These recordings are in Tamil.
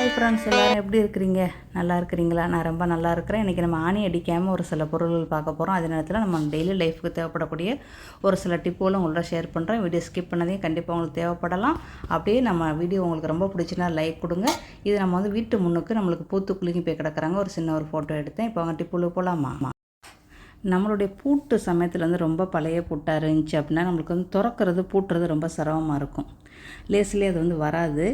ஹாய் ஃப்ரெண்ட்ஸ், எல்லோரும் எப்படி இருக்கிறீங்க? நல்லா இருக்கிறீங்களா? நான் ரொம்ப நல்லா இருக்கிறேன். இன்றைக்கி நம்ம ஆணி அடிக்காமல் ஒரு சில பொருள்கள் பார்க்க போகிறோம். அதே நேரத்தில் நம்ம டெய்லி லைஃபுக்கு தேவைப்படக்கூடிய ஒரு சில டிப்புகளும் உங்களோட ஷேர் பண்ணுறேன். வீடியோ ஸ்கிப் பண்ணதையும் கண்டிப்பாக உங்களுக்கு தேவைப்படலாம். அப்படியே நம்ம வீடியோ உங்களுக்கு ரொம்ப பிடிச்சினா லைக் கொடுங்க. இது நம்ம வந்து வீட்டு முன்னுக்கு நம்மளுக்கு பூத்துக்குளிங்க போய் கிடக்குறாங்க. ஒரு சின்ன ஒரு ஃபோட்டோ எடுத்தேன். இப்போ அவங்க டிப்புள்ள போகலாமா? நம்மளுடைய பூட்டு சமயத்தில் வந்து ரொம்ப பழைய பூட்டாக இருந்துச்சு அப்படின்னா நம்மளுக்கு வந்து திறக்கிறது பூட்டுறது ரொம்ப சிரமமாக இருக்கும். லேஸ்லேயே அது வந்து வராது.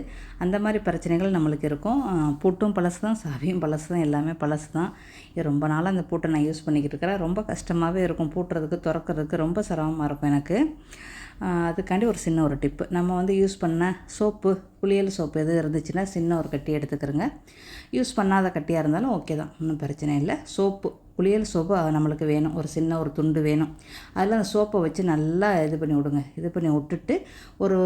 அந்த மாதிரி பிரச்சனைகள் நம்மளுக்கு இருக்கும். பூட்டும் பழசு தான், சாவியும் பழசு தான், எல்லாமே பழசு தான். இது ரொம்ப நாளாக அந்த பூட்டை நான் யூஸ் பண்ணிக்கிட்டு இருக்கிறேன். ரொம்ப கஷ்டமாகவே இருக்கும், பூட்டுறதுக்கு திறக்கிறதுக்கு ரொம்ப சிரமமாக இருக்கும் எனக்கு. அதுக்காண்டி ஒரு சின்ன ஒரு டிப்பு, நம்ம வந்து யூஸ் பண்ண சோப்பு, குளியல் சோப்பு எது இருந்துச்சுன்னா சின்ன ஒரு கட்டி எடுத்துக்கிறோங்க. யூஸ் பண்ணாத கட்டியாக இருந்தாலும் ஓகே தான், ஒன்றும் பிரச்சனை இல்லை. சோப்பு, குளியல் சோப்பு நம்மளுக்கு வேணும், ஒரு சின்ன ஒரு துண்டு வேணும். அதில் அந்த சோப்பை வச்சு நல்லா இது பண்ணி விடுங்க. இது பண்ணி விட்டுட்டு ஒரு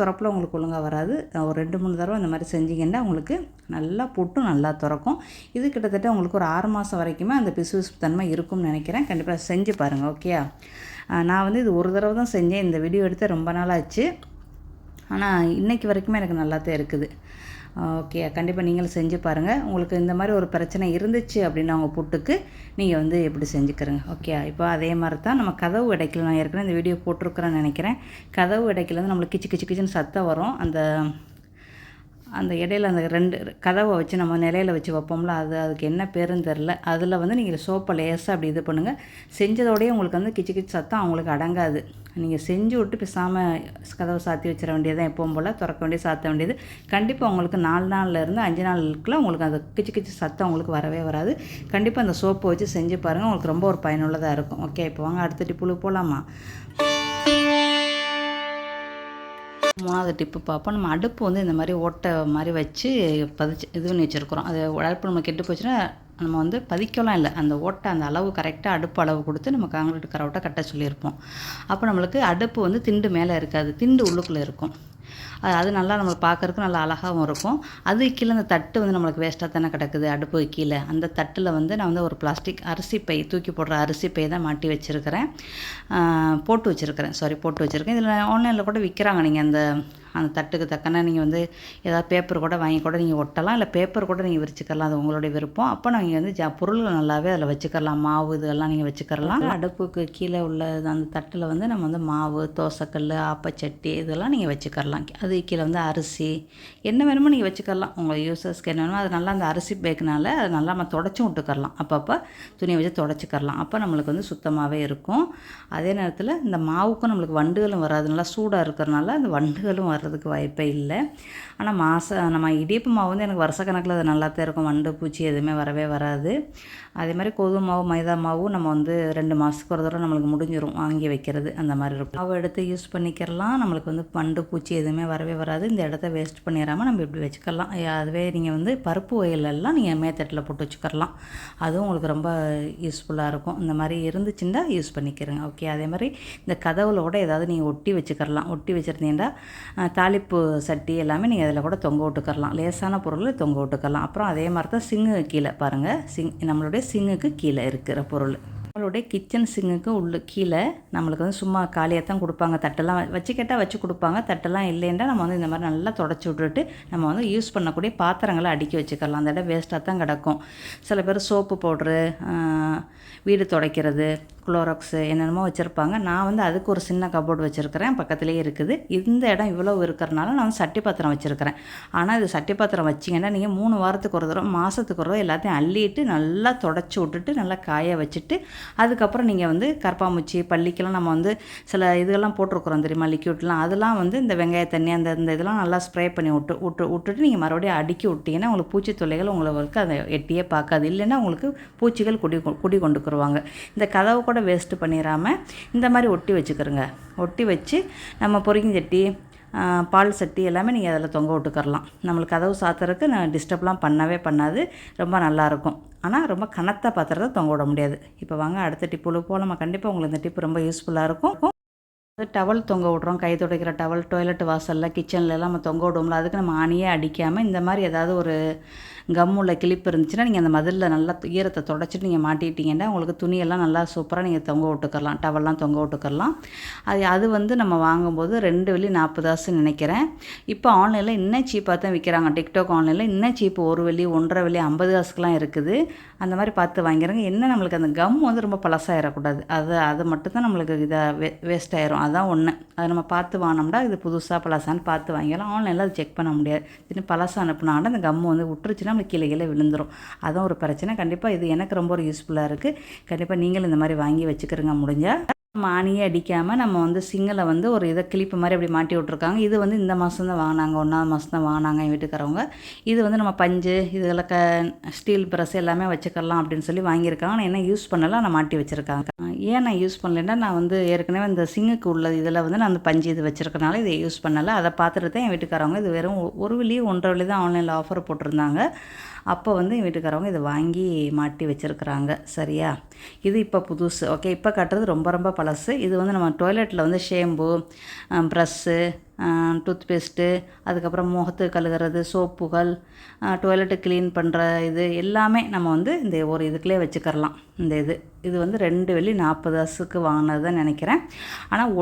திறப்பில் உங்களுக்கு ஒழுங்காக வராது, ஒரு 2-3 தடவை இந்த மாதிரி செஞ்சிங்கன்னா உங்களுக்கு நல்லா பூட்டும், நல்லா திறக்கும். இது கிட்டத்தட்ட உங்களுக்கு ஒரு 6 மாதம் வரைக்குமே அந்த பிசு தன்மை இருக்கும்னு நினைக்கிறேன். கண்டிப்பாக செஞ்சு பாருங்கள், ஓகே? நான் வந்து இது ஒரு தடவை தான் செஞ்சேன். இந்த வீடியோ எடுத்து ரொம்ப நாளாச்சு, ஆனால் இன்றைக்கி வரைக்குமே எனக்கு நல்லா தான் இருக்குது. ஓகே, கண்டிப்பாக நீங்களும் செஞ்சு பாருங்கள். உங்களுக்கு இந்த மாதிரி ஒரு பிரச்சனை இருந்துச்சு அப்படின்னா உங்கள் புட்டுக்கு நீங்கள் வந்து எப்படி செஞ்சுக்கிறங்க, ஓகே? இப்போ அதே மாதிரி தான் நம்ம கதவு இடைக்கல, நான் ஏற்கனவே இந்த வீடியோ போட்டிருக்கிறேன்னு நினைக்கிறேன். கதவு இடைக்கல வந்து நம்மளுக்கு கிச்சு கிச்சு கிச்சுன்னு சத்தம் வரும். அந்த இடையில அந்த 2 கதவை வச்சு நம்ம நிலையில் வச்சு வைப்போம்ல, அதுக்கு என்ன பேருன்னு தெரில. அதில் வந்து நீங்கள் சோப்பை லேசாக அப்படி இது பண்ணுங்கள். செஞ்சதோடய உங்களுக்கு வந்து கிச்சு கிச்சு சத்தம் அவங்களுக்கு அடங்காது. நீங்கள் செஞ்சு விட்டு பேசாமல் கதவை சாத்தி வச்சிட வேண்டியதான், எப்பவும் போல் திறக்க வேண்டியது, சாத்த வேண்டியது. கண்டிப்பாக உங்களுக்கு 4 நாள்லேருந்து 5 நாளுக்குள்ள உங்களுக்கு அந்த கிச்சு கிச்சு சத்தம் உங்களுக்கு வரவே வராது. கண்டிப்பாக அந்த சோப்பை வச்சு செஞ்சு பாருங்கள், உங்களுக்கு ரொம்ப ஒரு பயனுள்ளதாக இருக்கும். ஓகே, இப்போ வாங்க அடுத்த டிப்புளு போகலாமா? 3வது டிப்பு பார்ப்போம். நம்ம அடுப்பு வந்து இந்த மாதிரி ஓட்டை மாதிரி வச்சு பதிச்சு இது பண்ணி வச்சுருக்குறோம். அது அடுப்பு நம்ம கெட்டு போச்சுன்னா நம்ம வந்து பதிக்கலாம் இல்லை, அந்த ஓட்டை அந்த அளவு கரெக்டாக அடுப்பு அளவு கொடுத்து நம்ம காங்கிரீட் கரவுட்டை கட்ட சொல்லியிருப்போம். அப்போ நம்மளுக்கு அடுப்பு வந்து திண்டு மேலே இருக்காது, திண்டு உள்ளுக்குள்ளே இருக்கும். அது நல்லா நம்மளுக்கு பார்க்குறதுக்கு நல்லா அழகாகவும் இருக்கும். அது கீழே அந்த தட்டு வந்து நம்மளுக்கு வேஸ்ட்டாக தானே கிடக்குது அடுப்பு கீழே. அந்த தட்டில் வந்து நான் வந்து ஒரு பிளாஸ்டிக் அரிசி பை, தூக்கி போடுற அரிசி பை தான் மாட்டி வச்சுருக்கிறேன், போட்டு வச்சுருக்கிறேன். இதில் ஆன்லைனில் கூட விற்கிறாங்க. நீங்கள் அந்த தட்டுக்கு தக்கன நீங்கள் வந்து ஏதாவது பேப்பர் கூட வாங்கி கூட நீங்கள் ஒட்டலாம், இல்லை பேப்பர் கூட நீங்கள் விரிச்சுக்கலாம், அது உங்களுடைய விருப்பம். அப்போ நீங்கள் வந்து பொருள்கள் நல்லாவே அதில் வச்சுக்கலாம், மாவு இதெல்லாம் நீங்கள் வச்சுக்கலாம். அடுப்புக்கு கீழே உள்ள அந்த தட்டில் வந்து நம்ம வந்து மாவு, தோசைக்கல், ஆப்பச்சட்டி இதெல்லாம் நீங்கள் வச்சுக்கலாம். அது கீழே வந்து அரிசி என்ன வேணுமோ நீங்கள் வச்சுக்கலாம், உங்கள் யூசர்ஸ்க்கு என்ன வேணுமோ. அது நல்லா அந்த அரிசி பேக்கினால அது நல்லா நம்ம தொடச்சும் விட்டுக்கரலாம், அப்பப்போ துணியை வச்சு தொடச்சிக்கரலாம். அப்போ நம்மளுக்கு வந்து சுத்தமாகவே இருக்கும். அதே நேரத்தில் இந்த மாவுக்கும் நம்மளுக்கு வண்டுகளும் வராது, நல்லா சூடாக இருக்கிறனால அந்த வண்டுகளும் வர்றதுக்கு வாய்ப்பே இல்லை. ஆனால் நம்ம இடியப்பு மாவு வந்து எனக்கு வருஷக்கணக்கில் அது நல்லா தான் இருக்கும், வண்டு பூச்சி எதுவுமே வரவே வராது. அதே மாதிரி கோதுமை மாவு, மைதா மாவும் நம்ம வந்து 2 மாதத்துக்கு ஒரு தடவை நம்மளுக்கு முடிஞ்சிடும் வாங்கி வைக்கிறது, அந்த மாதிரி இருக்கும். மாவு எடுத்து யூஸ் பண்ணிக்கிறலாம், நம்மளுக்கு வந்து வண்டு பூச்சி எதுவுமே வரவே வராது. இந்த இடத்த வேஸ்ட் பண்ணிடாமல் நம்ம இப்படி வச்சுக்கலாம். அதுவே நீங்கள் வந்து பருப்பு வயலெல்லாம் நீங்கள் மேத்தட்டில் போட்டு வச்சுக்கலாம், அதுவும் உங்களுக்கு ரொம்ப யூஸ்ஃபுல்லாக இருக்கும். இந்த மாதிரி இருந்துச்சுன்னா யூஸ் பண்ணிக்கிறேங்க, ஓகே? அதே மாதிரி இந்த கதவுல கூட ஏதாவது நீங்கள் ஒட்டி வச்சுக்கலாம். ஒட்டி வச்சுருந்தீங்கன்னா தாளிப்பு சட்டி எல்லாமே நீங்கள் அதில் கூட தொங்க விட்டுக்கரலாம், லேசான பொருள் தொங்க விட்டுக்கலாம். அப்புறம் அதே மாதிரி தான் சிங்கு கீழே பாருங்கள், நம்மளுடைய சிங்குக்கு கீழே இருக்கிற பொருள், நம்மளுடைய கிச்சன் சிங்குக்கு கீழே நம்மளுக்கு வந்து சும்மா காலியாக தான் கொடுப்பாங்க. தட்டெல்லாம் வச்சு கேட்டால் வச்சு கொடுப்பாங்க, தட்டெல்லாம் இல்லைன்னா நம்ம வந்து இந்த மாதிரி நல்லா தொடச்சி விட்டுட்டு நம்ம வந்து யூஸ் பண்ணக்கூடிய பாத்திரங்களை அடுக்கி வச்சுக்கலாம். அந்த இடம் வேஸ்ட்டாக தான் கிடக்கும். சில பேர் சோப்பு பவுட்ரு, வீடு துடைக்கிறது, குளோராக்ஸு என்னென்னமோ வச்சுருப்பாங்க. நான் வந்து அதுக்கு ஒரு சின்ன கபோர்டு வச்சுருக்கிறேன், பக்கத்துலேயே இருக்குது. இந்த இடம் இவ்வளோ இருக்கிறனால நான் வந்து சட்டி பாத்திரம் வச்சுருக்கிறேன். ஆனால் இது சட்டி பாத்திரம் வச்சிங்கன்னா நீங்கள் 3 வாரத்துக்கு ஒரு தடவை, மாதத்துக்கு ஒரு தடவை எல்லாத்தையும் அள்ளிட்டு நல்லா தொடச்சி விட்டுட்டு நல்லா காய வச்சுட்டு அதுக்கப்புறம் நீங்கள் வந்து கரப்பாம்பூச்சி, பள்ளிக்கெல்லாம் நம்ம வந்து சில இதெல்லாம் போட்டிருக்குறோம் தெரியுமா, லிக்யூட்லாம், அதெல்லாம் வந்து இந்த வெங்காய தண்ணி இந்த இதெல்லாம் நல்லா ஸ்ப்ரே பண்ணி விட்டுட்டு நீங்கள் மறுபடியும் அடுக்கி விட்டிங்கன்னா உங்களுக்கு பூச்சி தொல்லைகள் உங்களுக்கு அதை எட்டியே பார்க்காது. இல்லைன்னா உங்களுக்கு பூச்சிகள் குடி கொண்டுக்குருவாங்க. இந்த கதவை கூட வேஸ்ட்டு பண்ணிடாமல் இந்த மாதிரி ஒட்டி வச்சுக்கிறோங்க. ஒட்டி வச்சு நம்ம பொரிஞ்சட்டி, பால் சட்டி எல்லாமே நீங்கள் அதில் தொங்க விட்டுக்கரலாம். நம்மளுக்கு கதவு சாத்துறதுக்கு நான் டிஸ்டர்ப்லாம் பண்ணாது, ரொம்ப நல்லாயிருக்கும். ஆனால் ரொம்ப கனத்த பாத்திரத்தை தொங்க விட முடியாது. இப்போ வாங்க அடுத்த டிப்புல போகலாமா? கண்டிப்பாக உங்களுக்கு இந்த டிப்பு ரொம்ப யூஸ்ஃபுல்லாக இருக்கும். டவல் தொங்க விட்றோம், கை துடைக்கிற டவல், டாய்லெட் வாசலில், கிச்சன்லலாம் நம்ம தொங்க விடுவோம்ல, அதுக்கு நம்ம ஆணியே அடிக்காமல் இந்த மாதிரி ஏதாவது ஒரு கம் உள்ள கிளிப் இருந்துச்சுன்னா நீங்கள் அந்த மதிலில் நல்லா ஈரத்தை தொடச்சிட்டு நீங்கள் மாட்டிட்டீங்கன்னா உங்களுக்கு துணியெல்லாம் நல்லா சூப்பராக நீங்கள் தொங்க விட்டுக்கலாம், டவல்லாம் தொங்க விட்டுக்கலாம். அது வந்து நம்ம வாங்கும்போது 2 வெள்ளி 40 காசுன்னு நினைக்கிறேன். இப்போ ஆன்லைனில் இன்னும் சீப்பாக தான் விற்கிறாங்க. டிக்டாக் ஆன்லைனில் இன்னும் சீப்பு 1 வெள்ளி 1.5 வெள்ளி 50 காசுக்கெலாம் இருக்குது. அந்த மாதிரி பார்த்து வாங்கிறங்க. என்ன நம்மளுக்கு அந்த கம் வந்து ரொம்ப பழசாயிடக்கூடாது, அது மட்டும்தான் நம்மளுக்கு இதாக வேஸ்ட் ஆயிரும். அதான் ஒன்று. அதை நம்ம பார்த்து வாங்கினோம்னா இது புதுசாக பழசான்னு பார்த்து வாங்கிடலாம். ஆன்லைனில் அது செக் பண்ண முடியாது. திடீர்னு பழசாக அனுப்புனாங்கன்னா அந்த கம் வந்து விட்டுருச்சுன்னா நம்மளுக்கு கீழே விழுந்துடும். அதுவும் ஒரு பிரச்சனை. கண்டிப்பாக இது எனக்கு ரொம்ப ஒரு யூஸ்ஃபுல்லாக இருக்குது. கண்டிப்பாக நீங்களும் இந்த மாதிரி வாங்கி வச்சுக்கிறங்க முடிஞ்சால். நம்ம ஆணியே அடிக்காமல் நம்ம வந்து சிங்கில் வந்து ஒரு இதை கிளிப்பு மாதிரி அப்படி மாட்டி விட்ருக்காங்க. இது வந்து இந்த மாதம் தான் வாங்கினாங்க, 1ஆவது மாதம் தான் வாங்கினாங்க என் வீட்டுக்காரவங்க. இது வந்து நம்ம பஞ்சு இதில் ஸ்டீல் ப்ரெஸ் எல்லாமே வச்சுக்கலாம் அப்படின்னு சொல்லி வாங்கியிருக்காங்க. நான் என்ன யூஸ் பண்ணலாம், நான் மாட்டி வச்சுருக்காங்க. ஏன் நான் யூஸ் பண்ணலைன்னா, நான் வந்து ஏற்கனவே இந்த சிங்குக்கு உள்ள இதில் வந்து நான் அந்த பஞ்சு இது வச்சுருக்கனால இதை யூஸ் பண்ணலை. அதை பார்த்துட்டு தான் என் வீட்டுக்காரவங்க இது வெறும் 1 வெள்ளி 1.5 வெள்ளி தான் ஆன்லைனில் ஆஃபர் போட்டிருந்தாங்க. அப்போ வந்து என் வீட்டுக்காரவங்க இதை வாங்கி மாட்டி வச்சுருக்குறாங்க. சரியா, இது இப்போ புதுசு. ஓகே, இப்போ கட்டுறது ரொம்ப ரொம்ப பழசு. இது வந்து நம்ம டாய்லெட்டில் வந்து ஷேம்பு, ப்ரஷ்ஷு, டூத் பேஸ்ட்டு, அதுக்கப்புறம் முகத்துக்கு கழுகுறது, சோப்புகள், டாய்லெட்டு க்ளீன் பண்ணுற இது எல்லாமே நம்ம வந்து இந்த ஒரு இதுக்குள்ளே வச்சுக்கிறலாம். இது வந்து 2 வெள்ளி 40 காசுக்கு வாங்கினது தான் நினைக்கிறேன். ஆனால்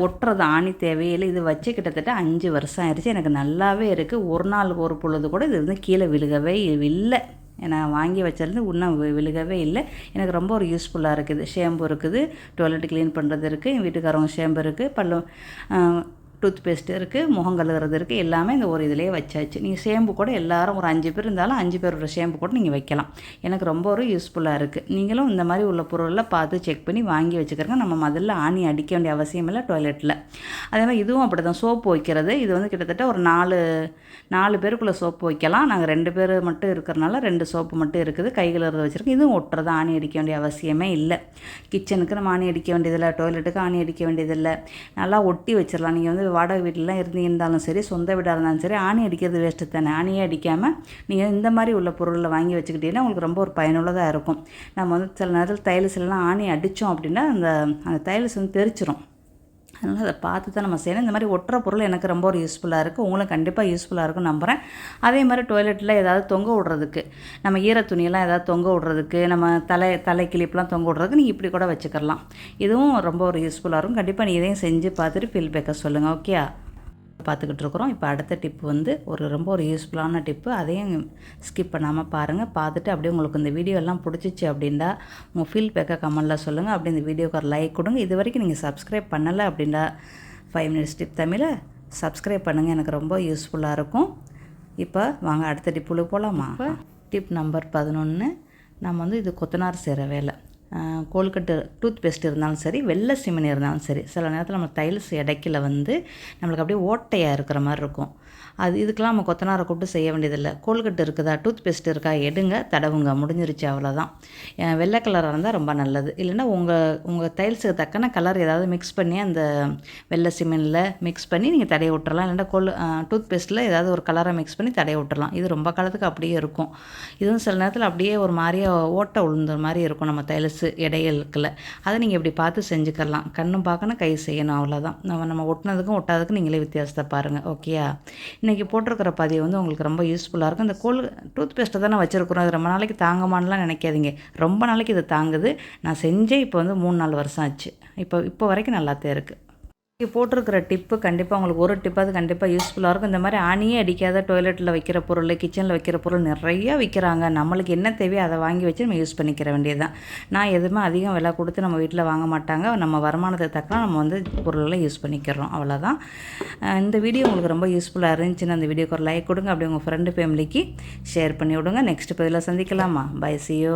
ஒட்டுறது ஆணி தேவையில்லை. இது வச்சு கிட்டத்தட்ட 5 வருஷம் ஆயிடுச்சு. எனக்கு நல்லாவே இருக்குது. ஒரு நாள் ஒரு பொழுது கூட இது வந்து கீழே விழுகவே இல்லை. நான் வாங்கி வச்சிருந்து இன்னும் விழுகவே இல்லை. எனக்கு ரொம்ப ஒரு யூஸ்ஃபுல்லாக இருக்குது. ஷேம்பு இருக்குது, டாய்லெட் க்ளீன் பண்ணுறது இருக்குது, எங்கள் வீட்டுக்காரவங்க ஷேம்பு இருக்குது, பல்லு டூத் பேஸ்ட்டு இருக்குது, முகம் கழுகுறது இருக்குது, எல்லாமே இந்த ஒரு இதிலே வச்சாச்சு. நீங்கள் ஷேம்பு கூட எல்லோரும் ஒரு 5 பேர் இருந்தாலும் 5 பேரோட ஷேம்பு கூட நீங்கள் வைக்கலாம். எனக்கு ரொம்ப ஒரு யூஸ்ஃபுல்லாக இருக்குது. நீங்களும் இந்த மாதிரி உள்ள பொருளை பார்த்து செக் பண்ணி வாங்கி வச்சுக்கிறங்க. நம்ம முதல்ல ஆணி அடிக்க வேண்டிய அவசியம் இல்லை டாய்லெட்டில். அதே மாதிரி இதுவும் அப்படி தான். சோப்பு வைக்கிறது, இது வந்து கிட்டத்தட்ட ஒரு 4 பேருக்குள்ளே சோப்பு வைக்கலாம். நாங்கள் 2 பேர் மட்டும் இருக்கிறனால 2 சோப்பு மட்டும் இருக்குது. கை கழுவுறது வச்சுருக்கோம். இதுவும் ஒட்டுறது, ஆணி அடிக்க வேண்டிய அவசியமே இல்லை. கிச்சனுக்கு நம்ம ஆணி அடிக்க வேண்டியதில்லை, டாய்லெட்டுக்கு ஆணி அடிக்க வேண்டியதில்லை. நல்லா ஒட்டி வச்சிடலாம். நீங்கள் வந்து வாடகை வீட்டிலலாம் இருந்தாலும் சரி, சொந்த வீடாக இருந்தாலும் சரி, ஆணி அடிக்கிறது வேஸ்ட்டு தானே. ஆணியே அடிக்காமல் நீங்கள் இந்த மாதிரி உள்ள பொருளை வாங்கி வச்சுக்கிட்டீங்கன்னா உங்களுக்கு ரொம்ப ஒரு பயனுள்ளதாக இருக்கும். நம்ம வந்து சில நேரத்தில் தைலஸ்லாம் ஆணி அடித்தோம் அப்படின்னா அந்த தைலஸ் வந்து தெரிச்சிரும். அதனால் அதை பார்த்து தான் நம்ம செய்யணும். இந்த மாதிரி ஒட்டுற பொருள் எனக்கு ரொம்ப ஒரு யூஸ்ஃபுல்லாக இருக்குது. உங்களுக்கு கண்டிப்பாக யூஸ்ஃபுல்லாக இருக்கும்னு நம்புகிறேன். அதே மாதிரி டாய்லெட்டில் ஏதாவது தொங்க விட்றதுக்கு, நம்ம ஈர துணியெல்லாம் ஏதாவது தொங்க விட்றதுக்கு, நம்ம தலை கிளிப்லாம் தொங்க விட்றதுக்கு நீங்கள் இப்படி கூட வச்சுக்கலாம். இதுவும் ரொம்ப ஒரு யூஸ்ஃபுல்லாக இருக்கும். கண்டிப்பாக நீங்கள் இதையும் செஞ்சு பார்த்துட்டு ஃபீட்பேக்கை சொல்லுங்கள். ஓகே, பார்த்துக்கிட்டு இருக்கிறோம். இப்போ அடுத்த டிப்பு வந்து ரொம்ப ஒரு யூஸ்ஃபுல்லான டிப்பு. அதையும் ஸ்கிப் பண்ணாமல் பாருங்கள். பார்த்துட்டு அப்படியே உங்களுக்கு இந்த வீடியோ எல்லாம் பிடிச்சிச்சு அப்படின்னா உங்கள் ஃபீட்பேக்கை கமெண்டில் சொல்லுங்கள். அப்படி இந்த வீடியோக்கு ஒரு லைக் கொடுங்க. இது வரைக்கும் நீங்கள் சப்ஸ்கிரைப் பண்ணலை அப்படின்னா 5 minutes டிப் தமிழை சப்ஸ்கிரைப் பண்ணுங்கள். எனக்கு ரொம்ப யூஸ்ஃபுல்லாக இருக்கும். இப்போ வாங்க அடுத்த டிப்புல போகலாமா? இப்போ டிப் நம்பர் 11. நம்ம வந்து இது கொத்தனார் செய்கிற வேலை. கோல்கட்டு டூத் பேஸ்ட் இருந்தாலும் சரி, வெள்ளை சிமெண்ட் இருந்தாலும் சரி, சில நேரத்தில் நம்ம டைல்ஸ் இடைக்கில் வந்து நம்மளுக்கு அப்படியே ஓட்டையாக இருக்கிற மாதிரி இருக்கும். இதுக்கெலாம் நம்ம கொத்தனாரை கூப்பிட்டு செய்ய வேண்டியதில்லை. கோல்கட்டு இருக்குதா, டூத் பேஸ்ட் இருக்கா, எடுங்க, தடவுங்க, முடிஞ்சிருச்சு, அவ்வளோதான். வெள்ளை கலராக இருந்தால் ரொம்ப நல்லது. இல்லைன்னா உங்கள் டைல்ஸுக்கு தக்கன கலர் ஏதாவது மிக்ஸ் பண்ணி அந்த வெள்ளை சிமெண்டில் மிக்ஸ் பண்ணி நீங்கள் தடைய விட்டுறலாம். இல்லைன்னா டூத் பேஸ்ட்டில் ஏதாவது ஒரு கலரை மிக்ஸ் பண்ணி தடைய விட்டுறலாம். இது ரொம்ப காலத்துக்கு அப்படியே இருக்கும். இதுவும் சில நேரத்தில் அப்படியே ஒரு மாதிரியாக ஓட்டை உளுந்த மாதிரி இருக்கும் நம்ம டைல்ஸு இடையலுக்குள்ள. அதை நீங்கள் இப்படி பார்த்து செஞ்சுக்கலாம். கண்ணும் பார்க்கணும், கை செய்யணும், அவ்வளோதான். நம்ம ஒட்டினதுக்கும் ஒட்டாததுக்கும் நீங்களே வித்தியாசத்தை பாருங்கள். ஓகேயா? இன்றைக்கி போட்டிருக்கிற பதிவு வந்து உங்களுக்கு ரொம்ப யூஸ்ஃபுல்லாக இருக்கும். இந்த டூத் பேஸ்ட்டை தான் நான் வச்சுருக்குறோம். இது ரொம்ப நாளைக்கு தாங்கமானலாம் நினைக்காதீங்க. ரொம்ப நாளைக்கு இது தாங்குது. நான் செஞ்சேன் இப்போ வந்து 3-4 வருஷம் ஆச்சு. இப்போ வரைக்கும் நல்லாத்தான் இருக்குது. போட்டிருக்கிற டிப்பு கண்டிப்பாக உங்களுக்கு ஒரு டிப்பாவது கண்டிப்பாக யூஸ்ஃபுல்லாக இருக்கும். இந்த மாதிரி ஆணியே அடிக்காத டாய்லெட்டில் வைக்கிற பொருள், கிச்சனில் வைக்கிற பொருள் நிறையா விற்கிறாங்க. நம்மளுக்கு என்ன தேவையோ அதை வாங்கி வச்சு நம்ம யூஸ் பண்ணிக்கிற வேண்டியது தான். நான் எதுவுமே அதிகம் விலை கொடுத்து நம்ம வீட்டில் வாங்க மாட்டாங்க. நம்ம வருமானத்தை தக்கலாம் நம்ம வந்து பொருளெல்லாம் யூஸ் பண்ணிக்கிறோம், அவ்வளோதான். இந்த வீடியோ உங்களுக்கு ரொம்ப யூஸ்ஃபுல்லாக இருந்துச்சுன்னா அந்த வீடியோக்கு ஒரு லைக் கொடுங்க. அப்படி உங்கள் ஃப்ரெண்டு ஃபேமிலிக்கு ஷேர் பண்ணி விடுங்க. நெக்ஸ்ட் பதிவில் சந்திக்கலாமா? By, see you.